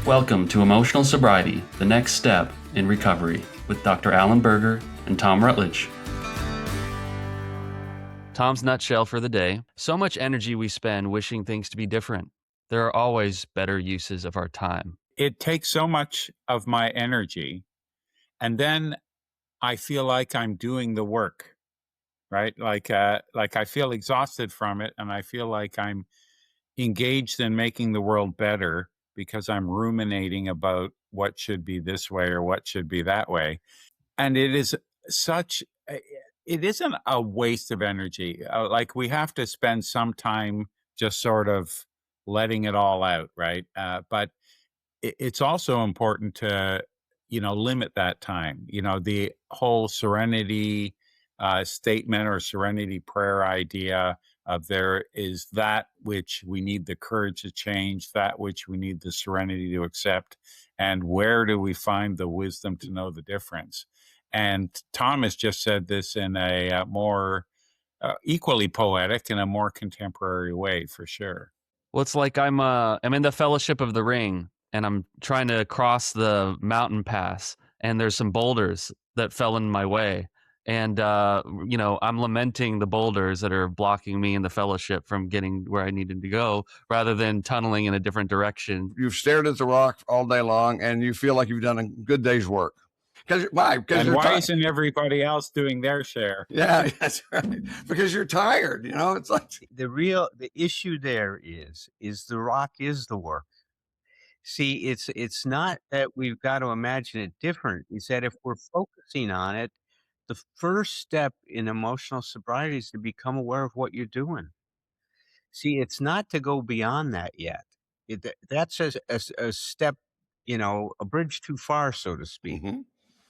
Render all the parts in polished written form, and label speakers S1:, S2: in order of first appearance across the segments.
S1: Welcome to Emotional Sobriety, the next step in recovery, with Dr. Alan Berger and Tom Rutledge. Tom's nutshell for the day. So much energy we spend wishing things to be different. There are always better uses of our time.
S2: It takes so much of my energy, and then I feel like I'm doing the work, right? Like I feel exhausted from it, and I feel like I'm engaged in making the world better because I'm ruminating about what should be this way or what should be that way. And it is it isn't a waste of energy. Like, we have to spend some time just sort of letting it all out, right? But it's also important to, limit that time. The whole serenity statement or serenity prayer idea of there is that which we need the courage to change, that which we need the serenity to accept, and where do we find the wisdom to know the difference? And Thomas just said this in a more equally poetic and a more contemporary way, for sure.
S1: Well, it's like I'm in the Fellowship of the Ring, and I'm trying to cross the mountain pass, and there's some boulders that fell in my way. And, I'm lamenting the boulders that are blocking me and the fellowship from getting where I needed to go, rather than tunneling in a different direction.
S3: You've stared at the rock all day long, and you feel like you've done a good day's work.
S2: Why isn't everybody else doing their share?
S3: Yeah, that's right. Because you're tired. It's like
S4: the issue there is the rock is the work. See, it's not that we've got to imagine it different. It's that if we're focusing on it, the first step in emotional sobriety is to become aware of what you're doing. See, it's not to go beyond that yet. That's a step, a bridge too far, so to speak.
S3: Mm-hmm.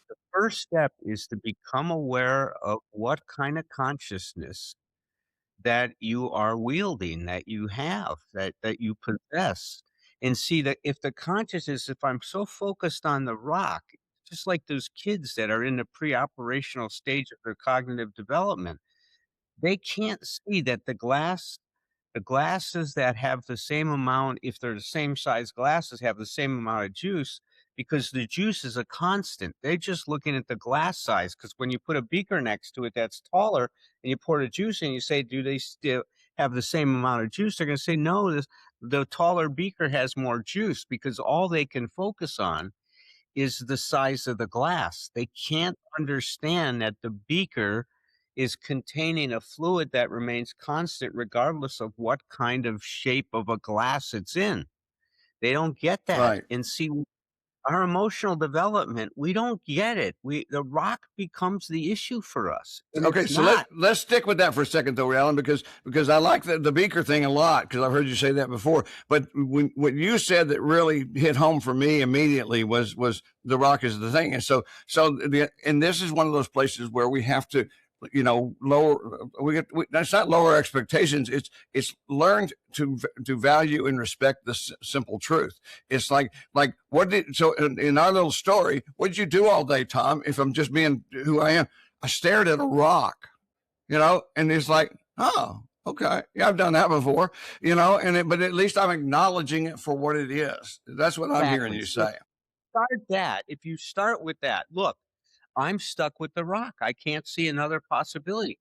S4: The first step is to become aware of what kind of consciousness that you are wielding, that you have, that you possess. And see that if the consciousness, if I'm so focused on the rock, just like those kids that are in the pre-operational stage of their cognitive development, they can't see that the glasses that have the same amount, if they're the same size glasses, have the same amount of juice, because the juice is a constant. They're just looking at the glass size, because when you put a beaker next to it that's taller and you pour the juice in, you say, do they still have the same amount of juice? They're going to say, no, the taller beaker has more juice, because all they can focus on is the size of the glass. They can't understand that the beaker is containing a fluid that remains constant regardless of what kind of shape of a glass it's in. They don't get that.
S3: Right.
S4: And see, our emotional development, we don't get it. The rock becomes the issue for us.
S3: Okay, so let's stick with that for a second, though, Alan, because I like the beaker thing a lot, because I've heard you say that before. But what you said that really hit home for me immediately was the rock is the thing, and and this is one of those places where we have to, that's not lower expectations. It's learned to value and respect the simple truth. It's like in our little story, what did you do all day, Tom? If I'm just being who I am, I stared at a rock, and it's like, oh, okay. Yeah, I've done that before, but at least I'm acknowledging it for what it is. That's what I'm hearing you say.
S4: If you start with that, look, I'm stuck with the rock. I can't see another possibility.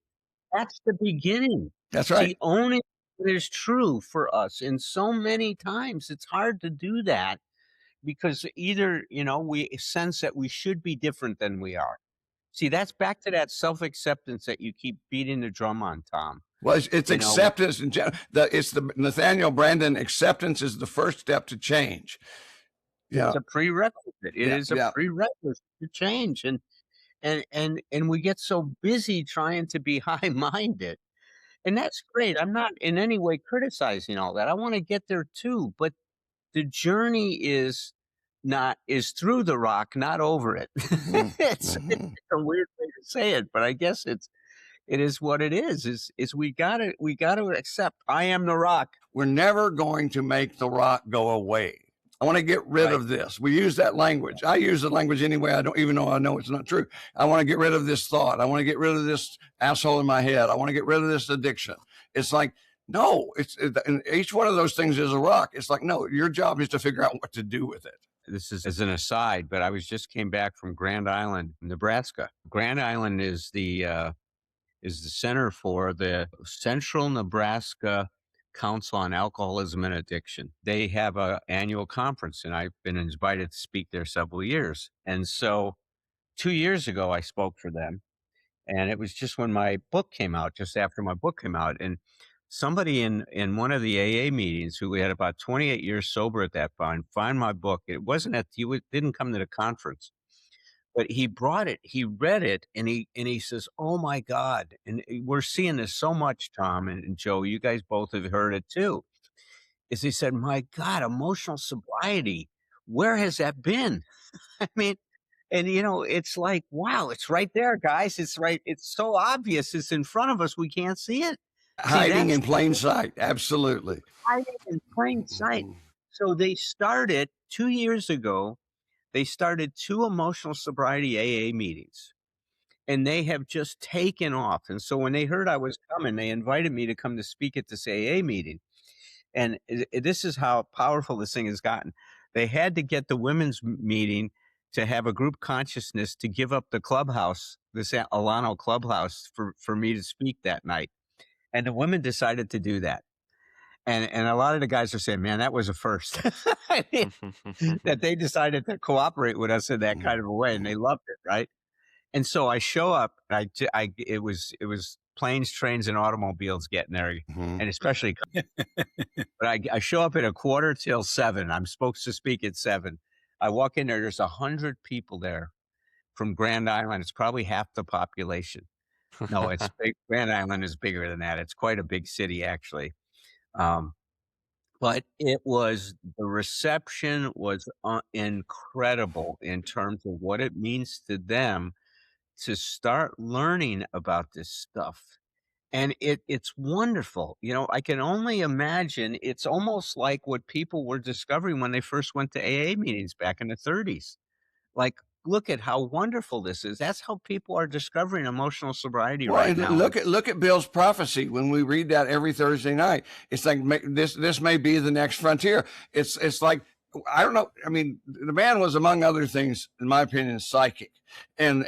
S4: That's the beginning.
S3: That's right.
S4: See, owning what is true for us. And so many times it's hard to do that, because either, we sense that we should be different than we are. See, that's back to that self-acceptance that you keep beating the drum on, Tom.
S3: Well, it's acceptance in general. It's the Nathaniel Branden, acceptance is the first step to change.
S4: Yeah. It's a prerequisite. It is a prerequisite to change. And we get so busy trying to be high-minded. And that's great. I'm not in any way criticizing all that. I want to get there too. But the journey is through the rock, not over it. It's a weird way to say it, but I guess it is what it is we gotta accept I am the rock.
S3: We're never going to make the rock go away. I want to get rid of this. We use that language. I use the language anyway. I don't even know I know it's not true. I want to get rid of this thought. I want to get rid of this asshole in my head. I want to get rid of this addiction. It's like No, and each one of those things is a rock. It's like, no, your job is to figure out what to do with it.
S4: This is as an aside, but I came back from Grand Island, Nebraska. Grand Island is the center for the Central Nebraska Council on Alcoholism and Addiction. They have a annual conference, and I've been invited to speak there several years. And so 2 years ago, I spoke for them, and it was just when my book came out, just after my book came out, and somebody in one of the AA meetings who had about 28 years sober at that point find my book. It wasn't didn't come to the conference, but he brought it, he read it, and he says, "Oh my God." And we're seeing this so much, Tom and Joe, you guys both have heard it too. Is he said, "My God, emotional sobriety, where has that been?" I mean, and it's like, wow, it's right there, guys. It's right. It's so obvious. It's in front of us. We can't see it. See,
S3: Hiding
S4: that's
S3: in plain sight. Absolutely.
S4: hiding in plain sight. So they started 2 years ago. They started 2 emotional sobriety AA meetings, and they have just taken off. And so when they heard I was coming, they invited me to come to speak at this AA meeting. And this is how powerful this thing has gotten. They had to get the women's meeting to have a group consciousness to give up the clubhouse, this Alano clubhouse, for me to speak that night. And the women decided to do that. And a lot of the guys are saying, man, that was a first. I mean, that they decided to cooperate with us in that kind of a way, and they loved it, right? And so I show up, and it was planes, trains, and automobiles getting there, and especially, but I show up at 7:15. I'm supposed to speak at 7. I walk in there. There's 100 people there from Grand Island. It's probably half the population. No, it's big. Grand Island is bigger than that. It's quite a big city, actually. But the reception was incredible in terms of what it means to them to start learning about this stuff. And it's wonderful. I can only imagine it's almost like what people were discovering when they first went to AA meetings back in the 30s. Like, look at how wonderful this is. That's how people are discovering emotional sobriety right now.
S3: Look at Bill's prophecy when we read that every Thursday night. It's like this may be the next frontier. It's like, I don't know. I mean, the man was, among other things, in my opinion, psychic, and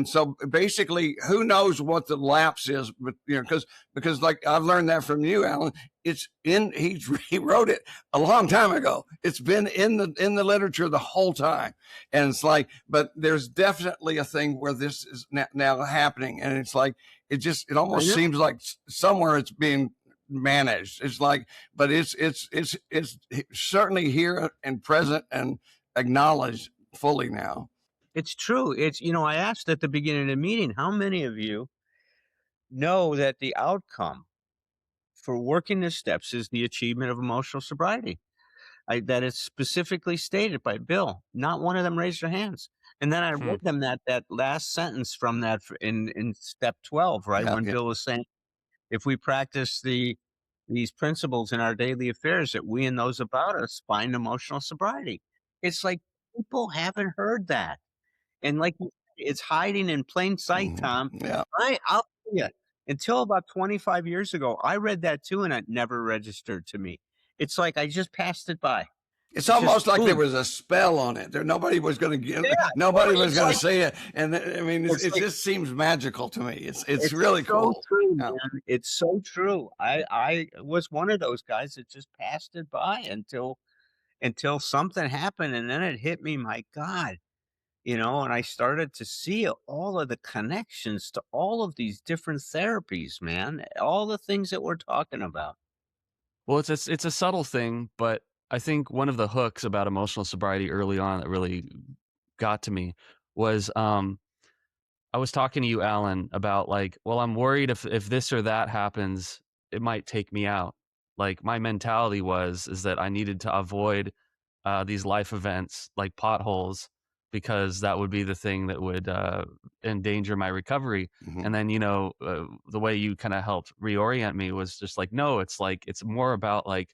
S3: so basically, who knows what the lapse is? But because like I've learned that from you, Alan. He wrote it a long time ago. It's been in the literature the whole time, and it's like, but there's definitely a thing where this is now happening, and it's like it almost seems like somewhere it's being managed. It's like, but it's certainly here and present and acknowledged fully now.
S4: It's true. I asked at the beginning of the meeting, how many of you know that the outcome for working the steps is the achievement of emotional sobriety? That is specifically stated by Bill. Not one of them raised their hands. And then I read them that last sentence from that in step 12, right? When Bill was saying, if we practice these principles in our daily affairs, that we and those about us find emotional sobriety. It's like people haven't heard that. And like it's hiding in plain sight, Tom.
S3: Yeah.
S4: I'll tell you, until about 25 years ago, I read that too, and it never registered to me. It's like I just passed it by.
S3: It's almost like there was a spell on it. Nobody was going to get. Nobody was going to say it, and I mean, it just seems magical to me. It's really cool.
S4: So true, man. It's so true. I was one of those guys that just passed it by until something happened, and then it hit me. My God, and I started to see all of the connections to all of these different therapies, man. All the things that we're talking about.
S1: Well, it's a subtle thing, but I think one of the hooks about emotional sobriety early on that really got to me was I was talking to you, Alan, about like, well, I'm worried if this or that happens, it might take me out. Like my mentality is that I needed to avoid these life events like potholes because that would be the thing that would endanger my recovery. And then, the way you kind of helped reorient me was just like, no, it's like, it's more about like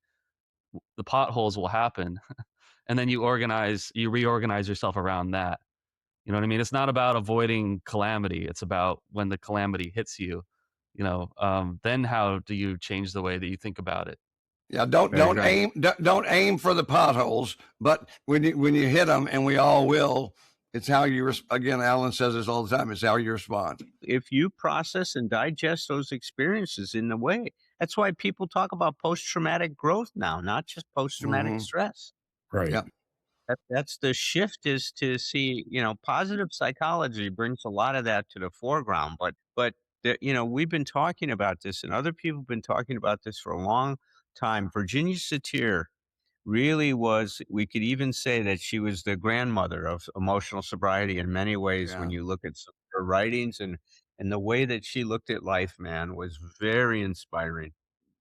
S1: the potholes will happen. And then you reorganize yourself around that. You know what I mean? It's not about avoiding calamity. It's about when the calamity hits you, then how do you change the way that you think about it?
S3: Yeah, don't
S4: Very
S3: don't
S4: good.
S3: aim don't aim for the potholes, but when you hit them, and we all will, it's how you again. Alan says this all the time. It's how you respond.
S4: If you process and digest those experiences in the way, that's why people talk about post-traumatic growth now, not just post-traumatic
S3: Hmm.
S4: stress.
S2: Right.
S3: Yeah,
S4: That's the shift, is to see, positive psychology brings a lot of that to the foreground. But we've been talking about this, and other people have been talking about this for a long time. Virginia Satir really was, we could even say that she was the grandmother of emotional sobriety in many ways. When
S3: yeah.
S4: you look at some of her writings, and the way that she looked at life, man, was very inspiring.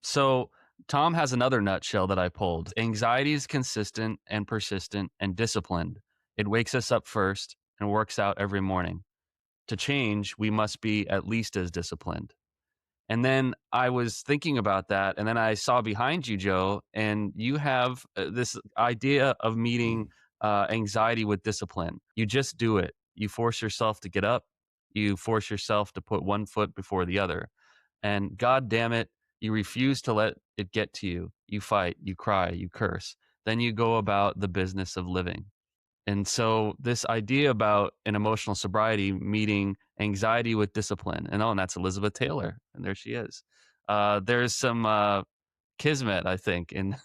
S1: So Tom has another nutshell that I pulled. Anxiety is consistent and persistent and disciplined. It wakes us up first and works out every morning. To change, we must be at least as disciplined. And then I was thinking about that, and then I saw behind you, Joe, and you have this idea of meeting anxiety with discipline. You just do it. You force yourself to get up. You force yourself to put one foot before the other. And God damn it, you refuse to let it get to you. You fight, you cry, you curse. Then you go about the business of living. And so this idea about an emotional sobriety meeting anxiety with discipline, and that's Elizabeth Taylor, and there she is. There's some kismet, I think, in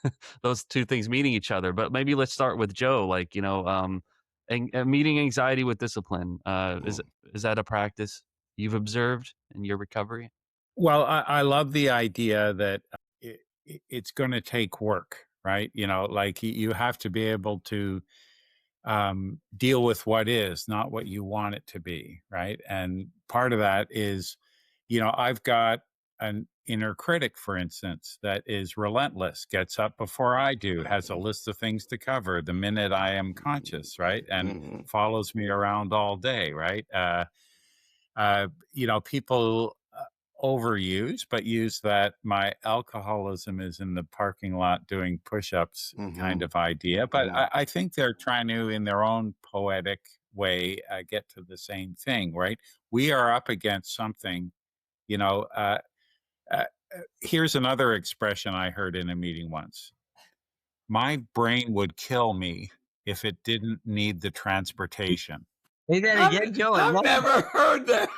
S1: those two things meeting each other. But maybe let's start with Joe. Like, meeting anxiety with discipline. Is that a practice you've observed in your recovery?
S2: Well, I love the idea that it's going to take work, right? Like you have to be able to deal with what is, not what you want it to be, right? And part of that is, I've got an inner critic, for instance, that is relentless, gets up before I do, has a list of things to cover the minute I am conscious, right? And
S3: Hmm.
S2: follows me around all day, right? People overuse, but use that my alcoholism is in the parking lot doing push-ups kind
S3: Hmm.
S2: of idea. But
S3: Hmm.
S2: I think they're trying to, in their own poetic way, get to the same thing, right? We are up against something, you know. Uh, Here's another expression I heard in a meeting once: my brain would kill me if it didn't need the transportation.
S4: Say that again, Joe. I
S3: I've
S4: love it.
S3: never heard that.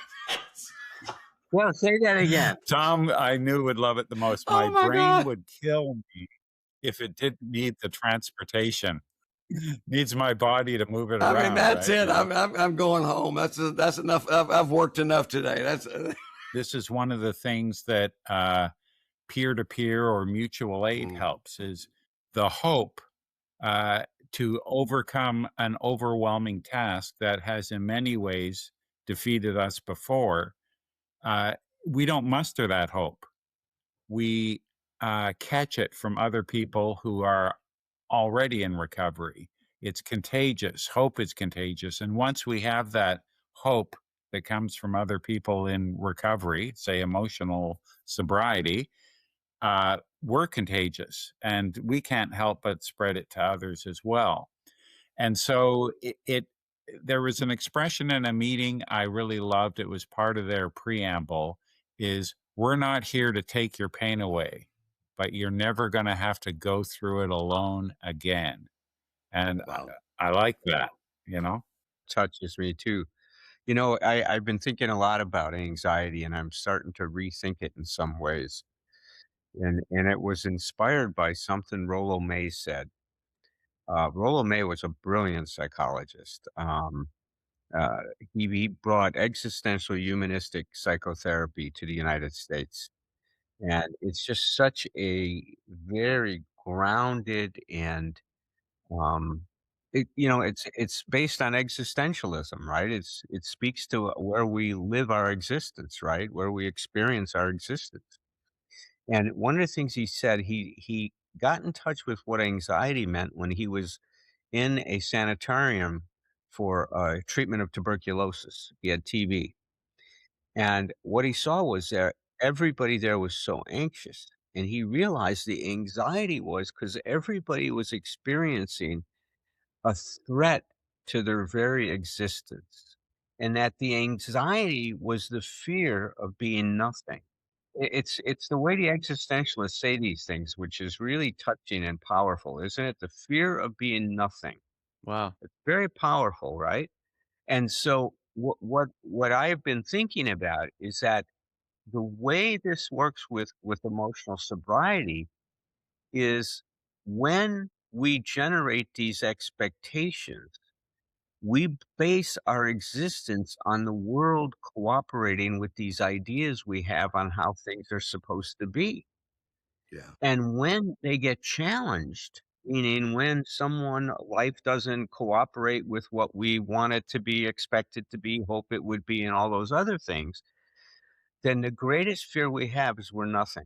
S4: Well, say that again.
S2: Tom, I knew, would love it the most. My
S3: Oh my
S2: brain
S3: God.
S2: would kill me if it didn't need the transportation. Needs my body to move it
S3: I mean,
S2: around,
S3: that's
S2: right?
S3: it. I'm going home. That's enough. I've worked enough today. That's
S2: This is one of the things that peer-to-peer or mutual aid
S3: Mm,
S2: helps, is the hope uh, to overcome an overwhelming task that has in many ways defeated us before. Uh, we don't muster that hope. We catch it from other people who are already in recovery. It's contagious. Hope is contagious. And once we have that hope that comes from other people in recovery, say emotional sobriety, we're contagious, and we can't help but spread it to others as well. And so there was an expression in a meeting I really loved. It was part of their preamble, is we're not here to take your pain away, but you're never going to have to go through it alone again. And
S3: wow.
S2: I like that, you know?
S4: Touches me too. I've been thinking a lot about anxiety, and I'm starting to rethink it in some ways. And it was inspired by something Rollo May said. Rollo May was a brilliant psychologist. Uh, he brought existential humanistic psychotherapy to the United States. And it's just such a very grounded and um, it's based on existentialism, right? It speaks to where we live our existence, right? Where we experience our existence. And one of the things he said, he got in touch with what anxiety meant when he was in a sanitarium for treatment of tuberculosis. He had TB. And what he saw was that everybody there was so anxious. And he realized the anxiety was because everybody was experiencing a threat to their very existence. And that the anxiety was the fear of being nothing. It's the way the existentialists say these things, which is really touching and powerful, isn't it? The fear of being nothing.
S1: Wow.
S4: It's very powerful, right? And so what I have been thinking about is that the way this works with emotional sobriety is when we generate these expectations, we base our existence on the world cooperating with these ideas we have on how things are supposed to be.
S3: Yeah.
S4: And when they get challenged, meaning when someone life doesn't cooperate with what we want it to be, expect it to be, hope it would be, and all those other things, then the greatest fear we have is we're nothing.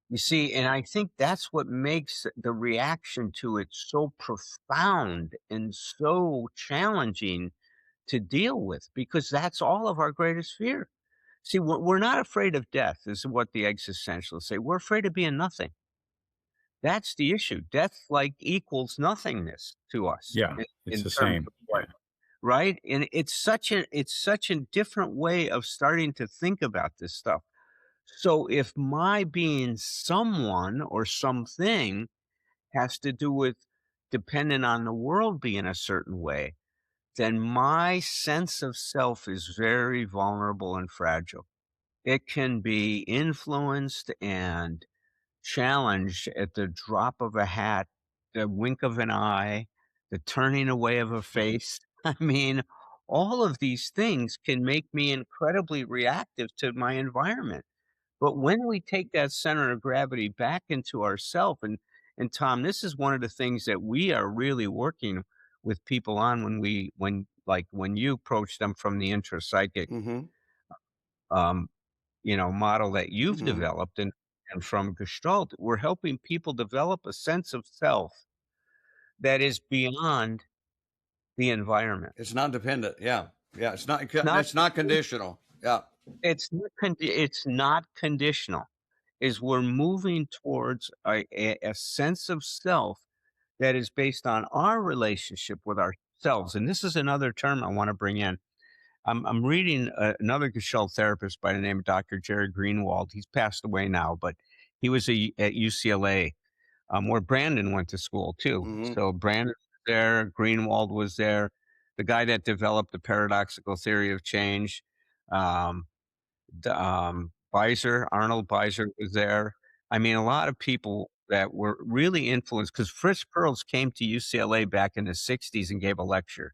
S4: You see, and I think that's what makes the reaction to it so profound and so challenging to deal with, because that's all of our greatest fear. See, we're not afraid of death, is what the existentialists say. We're afraid of being nothing. That's the issue. Death like equals nothingness to us
S2: Yeah, it's
S4: in
S2: the
S4: terms
S2: same.
S4: of what, right? And it's such a different way of starting to think about this stuff. So if my being someone or something has to do with dependent on the world being a certain way, then my sense of self is very vulnerable and fragile. It can be influenced and challenged at the drop of a hat, the wink of an eye, the turning away of a face. I mean, all of these things can make me incredibly reactive to my environment. But when we take that center of gravity back into ourself, and Tom, this is one of the things that we are really working with people on when you approach them from the intrapsychic
S3: Mm-hmm.
S4: um, model that you've
S3: Mm-hmm.
S4: developed and from Gestalt, we're helping people develop a sense of self that is beyond the environment.
S3: It's not dependent. Yeah. Yeah. It's not,
S4: Not
S3: it's not conditional. Yeah.
S4: it's not conditional. Is we're moving towards a sense of self that is based on our relationship with ourselves. And this is another term I want to bring in. I'm reading another Gestalt therapist by the name of Dr. Jerry Greenwald. He's passed away now, but he was at UCLA, where Brandon went to school too.
S3: Mm-hmm.
S4: So Brandon was there, Greenwald was there, the guy that developed the paradoxical theory of change. Um, Arnold Beiser was there. I mean, a lot of people that were really influenced because Fritz Perls came to UCLA back in the 60s and gave a lecture.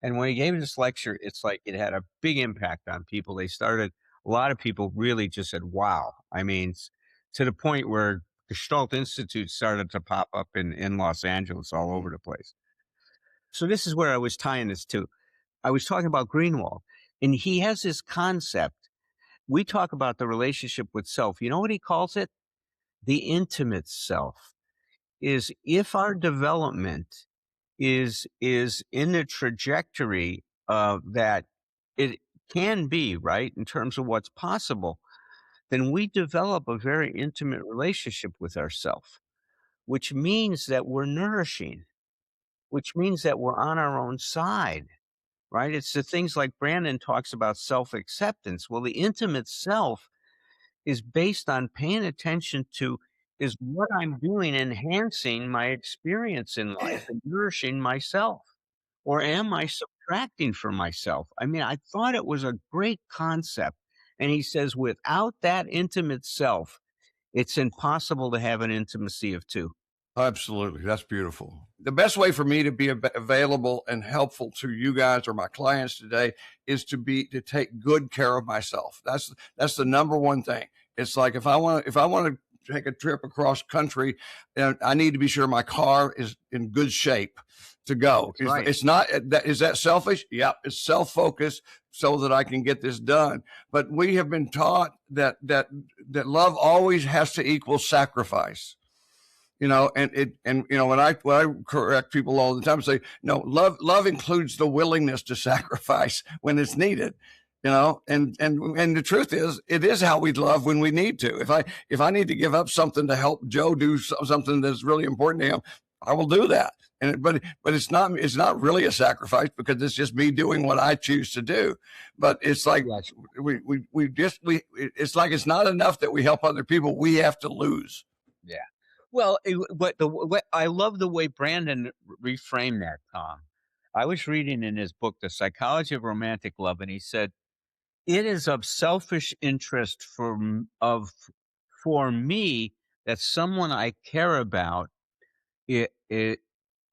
S4: And when he gave this lecture, it's like it had a big impact on people. A lot of people really just said, wow. I mean, to the point where Gestalt Institute started to pop up in Los Angeles all over the place. So this is where I was tying this to. I was talking about Greenwald, and he has this concept. We talk about the relationship with self. You know what he calls it? The intimate self. Is if our development is in the trajectory of that it can be, right, in terms of what's possible, then we develop a very intimate relationship with ourself, which means that we're nourishing, which means that we're on our own side, right? It's the things like Brandon talks about self-acceptance. Well, the intimate self is based on paying attention to, is what I'm doing enhancing my experience in life and nourishing myself? Or am I subtracting from myself? I mean, I thought it was a great concept. And he says, without that intimate self, it's impossible to have an intimacy of two.
S3: Absolutely. That's beautiful. The best way for me to be available and helpful to you guys or my clients today is to take good care of myself. That's the number one thing. It's like if I want to take a trip across country, I need to be sure my car is in good shape to go.
S4: Right.
S3: It's not that. Is that selfish? Yeah, it's self-focused so that I can get this done. But we have been taught that love always has to equal sacrifice. And when I correct people all the time and say, no, love includes the willingness to sacrifice when it's needed, and the truth is, it is how we love when we need to. If I need to give up something to help Joe do something that's really important to him, I will do that. but it's not really a sacrifice because it's just me doing what I choose to do. But it's like
S4: Yes.
S3: it's like it's not enough that we help other people. We have to lose.
S4: Yeah. Well, what I love the way Brandon reframed that, Tom. I was reading in his book, The Psychology of Romantic Love, and he said, it is of selfish interest for me that someone I care about it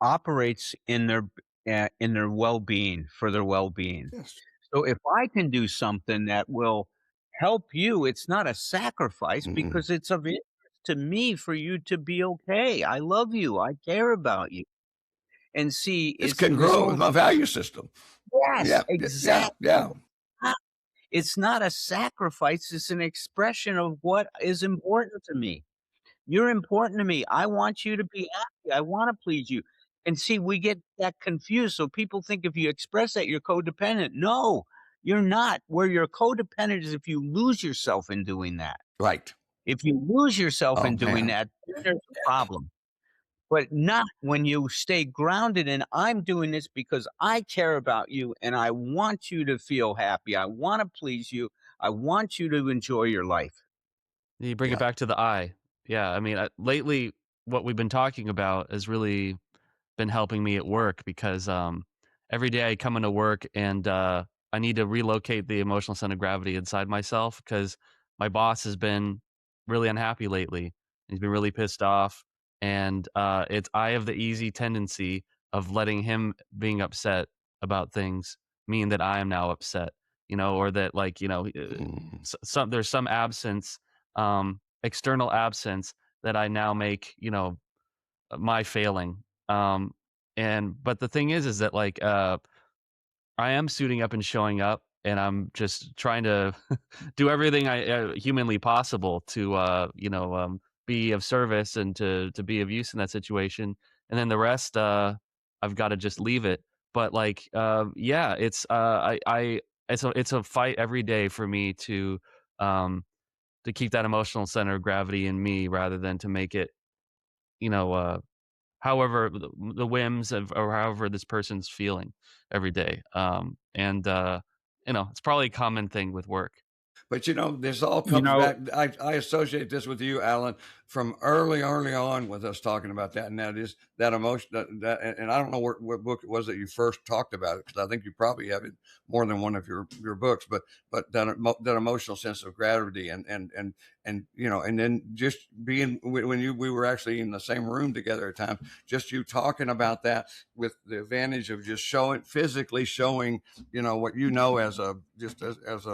S4: operates in their well-being, for their well-being.
S3: Yes.
S4: So if I can do something that will help you, it's not a sacrifice
S3: Mm.
S4: because it's of interest to me for you to be okay. I love you. I care about you. And see,
S3: It's
S4: it was
S3: congruent with
S4: all
S3: my value system.
S4: yes,
S3: Yeah, yeah,
S4: exactly.
S3: yeah.
S4: It's not a sacrifice. It's an expression of what is important to me. You're important to me. I want you to be happy. I want to please you. And see, we get that confused. So people think if you express that, you're codependent. No, you're not. Where you're codependent is if you lose yourself in doing that.
S3: Right.
S4: If you lose yourself
S3: Oh
S4: in doing
S3: man.
S4: that, then there's a problem. But not when you stay grounded in I'm doing this because I care about you and I want you to feel happy. I want to please you. I want you to enjoy your life.
S1: You bring it
S3: Yeah.
S1: back to the I. Yeah, I mean, lately, what we've been talking about has really been helping me at work because every day I come into work and I need to relocate the emotional center of gravity inside myself because my boss has been really unhappy lately. He's been really pissed off, and it's I have the easy tendency of letting him being upset about things mean that I am now upset, or that
S3: Mm.
S1: some there's some absence, external absence that I now make, my failing. Um, but the thing is that I am suiting up and showing up, and I'm just trying to do everything I humanly possible to be of service and to be of use in that situation. And then the rest, I've got to just leave it. But yeah, it's a fight every day for me um, to keep that emotional center of gravity in me rather than to make it, you know, uh, however the whims of or however this person's feeling every day. It's probably a common thing with work.
S3: But this all
S2: You
S3: comes
S2: know,
S3: back. I associate this with you, Alan, from early on with us talking about that, and that is that emotion. And I don't know what book it was that you first talked about it because I think you probably have it more than one of your books. But that emotional sense of gravity and then just being when we were actually in the same room together at times, just you talking about that with the advantage of just physically showing what as a just as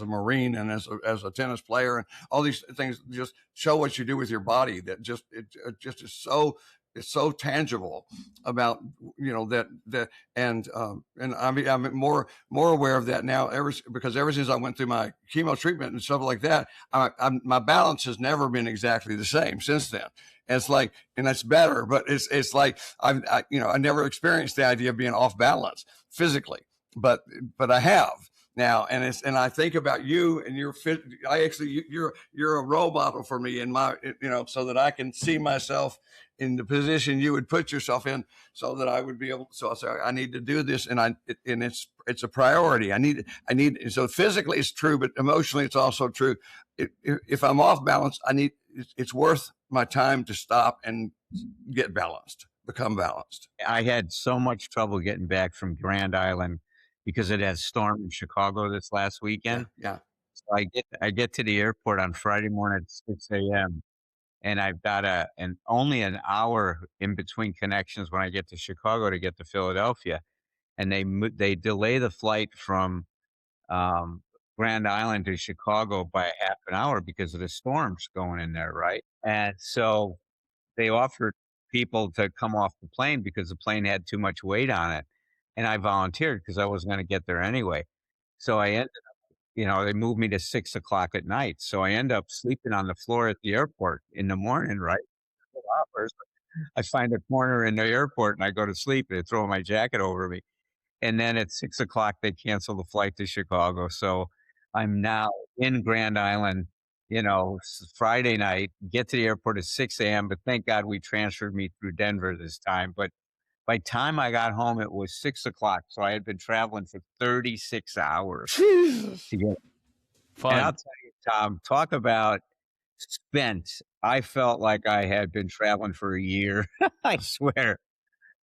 S3: a Marine and as a tennis player and all these things just show what you do with your body that it just is so it's so tangible about that and I mean I'm more aware of that now because ever since I went through my chemo treatment and stuff like that my balance has never been exactly the same since then. And it's like, and that's better, but it's like I never experienced the idea of being off balance physically, but I have now. And I think about you and you're fit. You're a role model for me in my, so that I can see myself in the position you would put yourself in so that I would be able. So I say, I need to do this. And it's a priority. So physically it's true, but emotionally it's also true. If I'm off balance, it's worth my time to stop and become balanced.
S4: I had so much trouble getting back from Grand Island because it had storm in Chicago this last
S3: Yeah.
S4: weekend.
S3: Yeah.
S4: So I get to the airport on Friday morning at 6 a.m. and I've got only an hour in between connections when I get to Chicago to get to Philadelphia, and they delay the flight from um, Grand Island to Chicago by a half an hour because of the storms going in there, right? And so they offered people to come off the plane because the plane had too much weight on it. And I volunteered because I wasn't going to get there anyway. So they moved me to 6 o'clock at night. So I end up sleeping on the floor at the airport in the morning, right? Hours. I find a corner in the airport and I go to sleep and they throw my jacket over me. And then at 6 o'clock, they cancel the flight to Chicago. So I'm now in Grand Island, Friday night, get to the airport at 6 a.m. But thank God we transferred me through Denver this time. But By the time I got home, it was 6 o'clock. So I had been traveling for 36 hours
S3: Jesus.
S4: to get. And I'll
S1: Fun.
S4: tell you, Tom, talk about spent. I felt like I had been traveling for a year. I swear.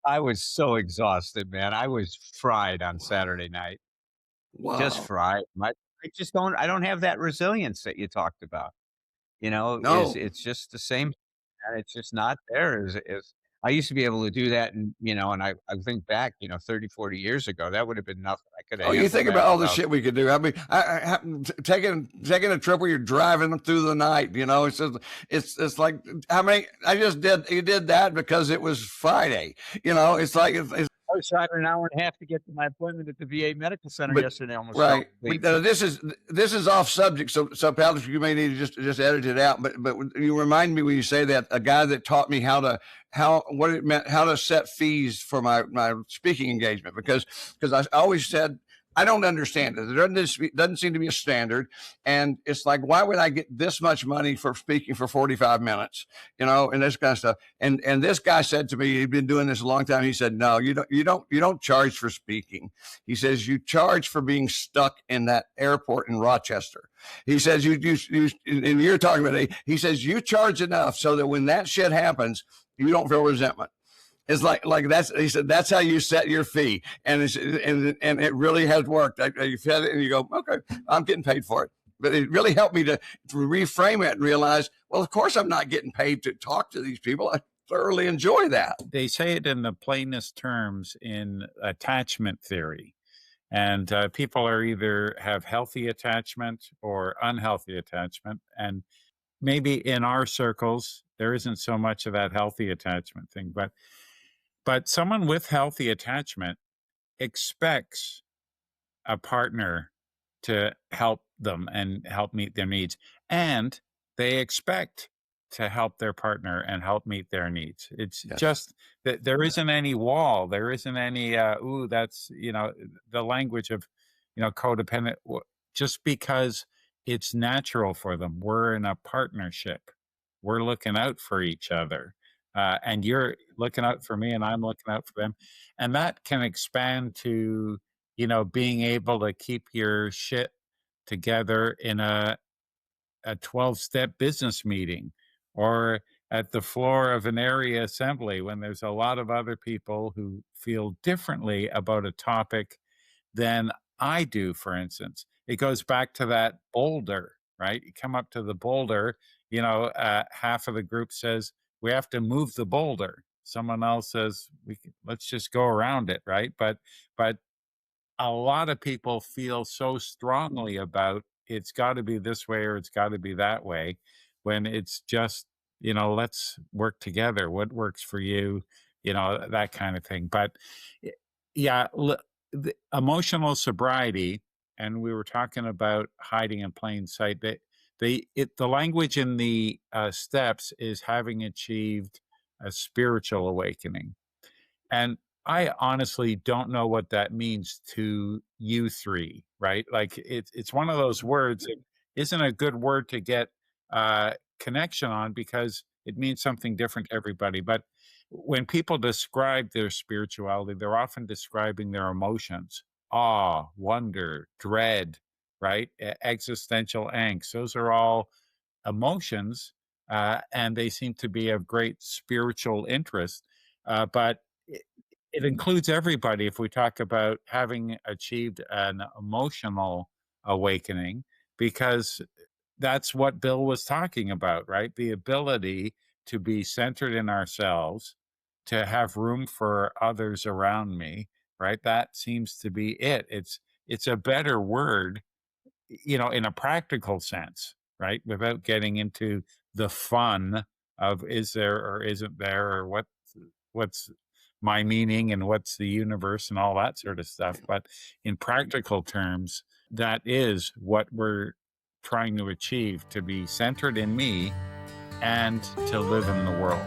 S4: I was so exhausted, man. I was fried on Saturday night. Just
S3: Wow.
S4: fried. I don't have that resilience that you talked about.
S3: No.
S4: It's just the same, and it's just not there as I used to be able to do that, and I think back, 30, 40 years ago, that would have been nothing. I could have
S3: Oh, you
S4: handled
S3: think
S4: that
S3: about all the
S4: without.
S3: shit we could do. I mean, taking a trip where you're driving through the night. It's just, it's like how many I just did. You did that because it was Friday. It's like it's
S4: I was driving an hour and a half to get to my appointment at the VA Medical Center
S3: but
S4: yesterday. I almost fell
S3: right. But
S4: asleep.
S3: this is off subject. So Patrick, you may need to just edit it out. But you remind me when you say that a guy that taught me what it meant, how to set fees for my speaking engagement, because I always said I don't understand it. There doesn't seem to be a standard, and it's like, why would I get this much money for speaking for 45 minutes? And this kind of stuff. And this guy said to me, he'd been doing this a long time. He said, no, you don't charge for speaking. He says you charge for being stuck in that airport in Rochester. He says and you're talking about it. He says you charge enough so that when that shit happens, you don't feel resentment. It's like that's, he said, that's how you set your fee. And it really has worked. You fed it and you go, okay, I'm getting paid for it. But it really helped me to reframe it and realize, well, of course I'm not getting paid to talk to these people. I thoroughly enjoy that.
S2: They say it in the plainest terms in attachment theory. And people are either have healthy attachment or unhealthy attachment. And maybe in our circles, there isn't so much of that healthy attachment thing. But someone with healthy attachment expects a partner to help them and help meet their needs. And they expect to help their partner and help meet their needs. It's
S3: Yes.
S2: just that there isn't any wall. There isn't any, that's, the language of, codependent, just because it's natural for them. We're in a partnership. We're looking out for each other. And you're looking out for me and I'm looking out for them. And that can expand to, being able to keep your shit together in a 12-step business meeting or at the floor of an area assembly when there's a lot of other people who feel differently about a topic than I do, for instance. It goes back to that boulder, right? You come up to the boulder, half of the group says, we have to move the boulder. Someone else says, let's just go around it, right? But a lot of people feel so strongly about it's got to be this way or it's got to be that way, when it's just, let's work together. What works for you, that kind of thing. But yeah, the emotional sobriety, and we were talking about hiding in plain sight. The language in the steps is having achieved a spiritual awakening. And I honestly don't know what that means to you three, right? Like it's one of those words that isn't a good word to get connection on because it means something different to everybody. But when people describe their spirituality, they're often describing their emotions: awe, wonder, dread, right? Existential angst. Those are all emotions, and they seem to be of great spiritual interest. But it includes everybody. If we talk about having achieved an emotional awakening, because that's what Bill was talking about, right? The ability to be centered in ourselves, to have room for others around me, right? That seems to be it. It's a better word, in a practical sense, right? Without getting into the fun of is there or isn't there, or what's my meaning and what's the universe and all that sort of stuff. But in practical terms, that is what we're trying to achieve: to be centered in me and to live in the world.